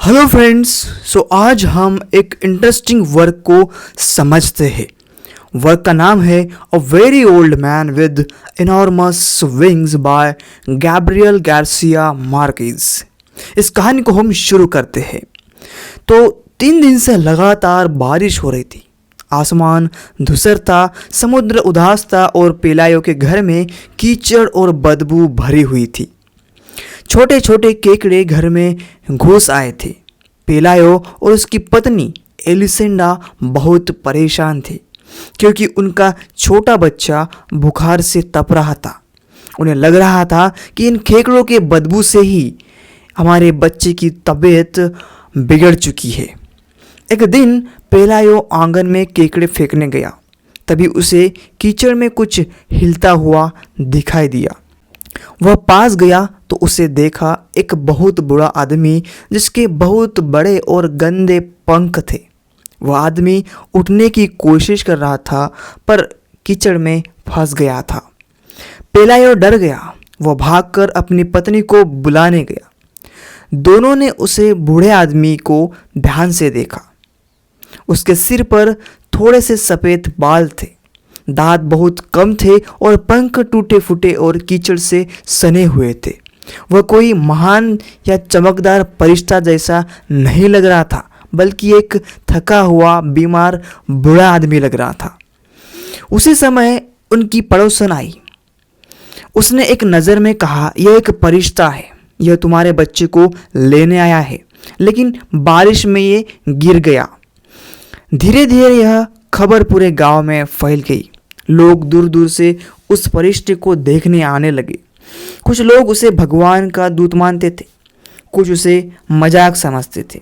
Hello friends. आज हम एक इंटरेस्टिंग वर्क को समझते हैं। वर्क का नाम है a very old man with enormous wings by Gabriel Garcia Marquez. इस कहानी को हम शुरू करते हैं। तो 3 दिन से लगातार बारिश हो रही थी। आसमान धूसर था, समुद्र उदास था और पेलायो के घर में कीचड़ और बदबू भरी हुई थी। छोटे छोटे केकड़े घर में घुस आए थे। पेलायो और उसकी पत्नी एलिसेंडा बहुत परेशान थे क्योंकि उनका छोटा बच्चा बुखार से तप रहा था। उन्हें लग रहा था कि इन केकड़ों के बदबू से ही हमारे बच्चे की तबीयत बिगड़ चुकी है। एक दिन पेलायो आंगन में केकड़े फेंकने गया। तभी उसे कीचड़ में कुछ हिलता हुआ दिखाई दिया। वह पास गया तो उसे देखा एक बहुत बूढ़ा आदमी जिसके बहुत बड़े और गंदे पंख थे। वह आदमी उठने की कोशिश कर रहा था पर कीचड़ में फंस गया था। पेलायो डर गया। वह भागकर अपनी पत्नी को बुलाने गया। दोनों ने उसे बूढ़े आदमी को ध्यान से देखा। उसके सिर पर थोड़े से सफ़ेद बाल थे, दांत बहुत कम थे और पंख टूटे फूटे और कीचड़ से सने हुए थे। वह कोई महान या चमकदार फरिश्ता जैसा नहीं लग रहा था, बल्कि एक थका हुआ बीमार बूढ़ा आदमी लग रहा था। उसी समय उनकी पड़ोसन आई। उसने एक नज़र में कहा, यह एक फरिश्ता है। यह तुम्हारे बच्चे को लेने आया है, लेकिन बारिश में ये गिर गया। धीरे धीरे यह खबर पूरे गांव में फैल गई। लोग दूर दूर से उस फरिश्ते को देखने आने लगे। कुछ लोग उसे भगवान का दूत मानते थे, कुछ उसे मजाक समझते थे।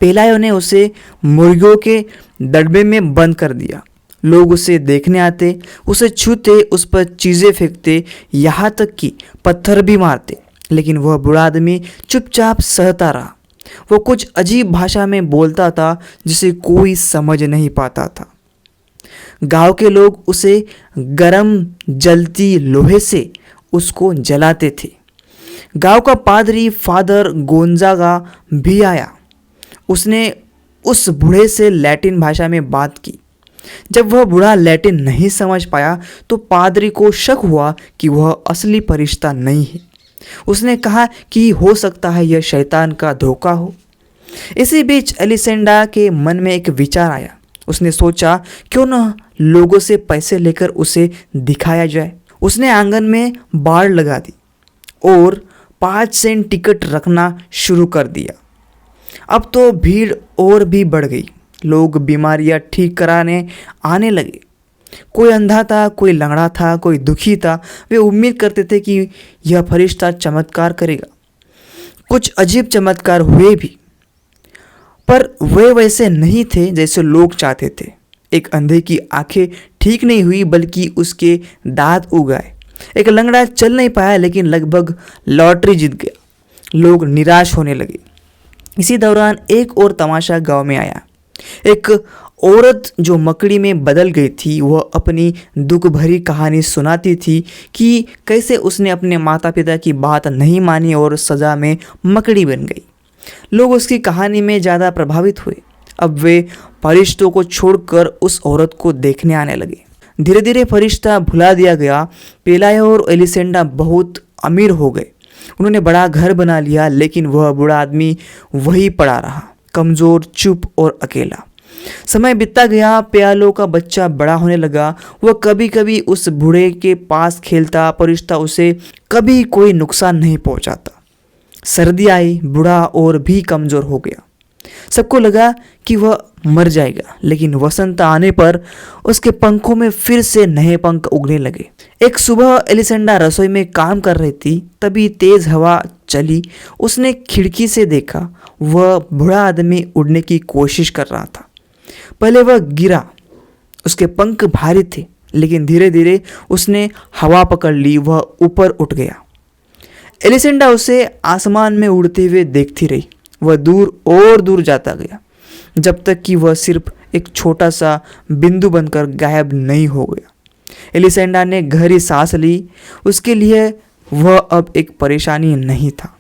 पेलायो ने उसे मुर्गियों के डब्बे में बंद कर दिया। लोग उसे देखने आते, उसे छूते, उस पर चीज़ें फेंकते, यहाँ तक कि पत्थर भी मारते, लेकिन वह बूढ़ा आदमी चुपचाप सहता रहा। वो कुछ अजीब भाषा में बोलता था जिसे कोई समझ नहीं पाता था। गांव के लोग उसे गरम जलती लोहे से उसको जलाते थे। गांव का पादरी फादर गोंजागा भी आया। उसने उस बूढ़े से लैटिन भाषा में बात की। जब वह बूढ़ा लैटिन नहीं समझ पाया तो पादरी को शक हुआ कि वह असली फरिश्ता नहीं है। उसने कहा कि हो सकता है यह शैतान का धोखा हो। इसी बीच एलिसेंडा के मन में एक विचार आया। उसने सोचा, क्यों न लोगों से पैसे लेकर उसे दिखाया जाए। उसने आंगन में बाड़ लगा दी और 5 सेंट टिकट रखना शुरू कर दिया। अब तो भीड़ और भी बढ़ गई। लोग बीमारियां ठीक कराने आने लगे। कोई अंधा था, कोई लंगड़ा था, कोई दुखी था। वे उम्मीद करते थे कि यह फरिश्ता चमत्कार करेगा। कुछ अजीब चमत्कार हुए भी, पर वे वैसे नहीं थे जैसे लोग चाहते थे। एक अंधे की आंखें ठीक नहीं हुई, बल्कि उसके दांत उग गए। एक लंगड़ा चल नहीं पाया, लेकिन लगभग लॉटरी जीत गया। लोग निराश होने लगे। इसी दौरान एक और तमाशा गांव में आया। एक औरत जो मकड़ी में बदल गई थी, वह अपनी दुख भरी कहानी सुनाती थी कि कैसे उसने अपने माता पिता की बात नहीं मानी और सज़ा में मकड़ी बन गई। लोग उसकी कहानी में ज़्यादा प्रभावित हुए। अब वे फरिश्तों को छोड़कर उस औरत को देखने आने लगे। धीरे धीरे फरिश्ता भुला दिया गया। पेलायो और एलिसेंडा बहुत अमीर हो गए। उन्होंने बड़ा घर बना लिया, लेकिन वह बूढ़ा आदमी वही पड़ा रहा, कमज़ोर, चुप और अकेला। समय बीतता गया। पेलायो का बच्चा बड़ा होने लगा। वह कभी कभी उस बूढ़े के पास खेलता। फरिश्ता उसे कभी कोई नुकसान नहीं पहुंचाता। सर्दी आई, बूढ़ा और भी कमज़ोर हो गया। सबको लगा कि वह मर जाएगा, लेकिन वसंत आने पर उसके पंखों में फिर से नए पंख उगने लगे। एक सुबह एलिसेंडा रसोई में काम कर रही थी, तभी तेज हवा चली। उसने खिड़की से देखा, वह बूढ़ा आदमी उड़ने की कोशिश कर रहा था। पहले वह गिरा, उसके पंख भारी थे, लेकिन धीरे धीरे उसने हवा पकड़ ली। वह ऊपर उठ गया। एलिसेंडा उसे आसमान में उड़ते हुए देखती रही। वह दूर और दूर जाता गया, जब तक कि वह सिर्फ एक छोटा सा बिंदु बनकर गायब नहीं हो गया। एलिसेंडा ने गहरी सांस ली। उसके लिए वह अब एक परेशानी नहीं था।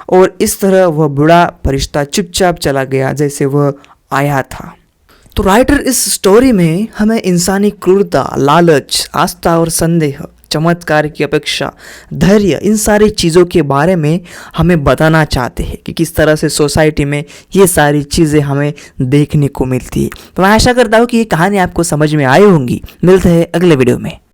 और इस तरह वह बूढ़ा फरिश्ता चुपचाप चला गया जैसे वह आया था। तो राइटर इस स्टोरी में हमें इंसानी क्रूरता, लालच, आस्था और संदेह, चमत्कार की अपेक्षा, धैर्य, इन सारी चीज़ों के बारे में हमें बताना चाहते हैं कि किस तरह से सोसाइटी में ये सारी चीज़ें हमें देखने को मिलती है। तो मैं आशा करता हूँ कि ये कहानी आपको समझ में आई होंगी। मिलते हैं अगले वीडियो में।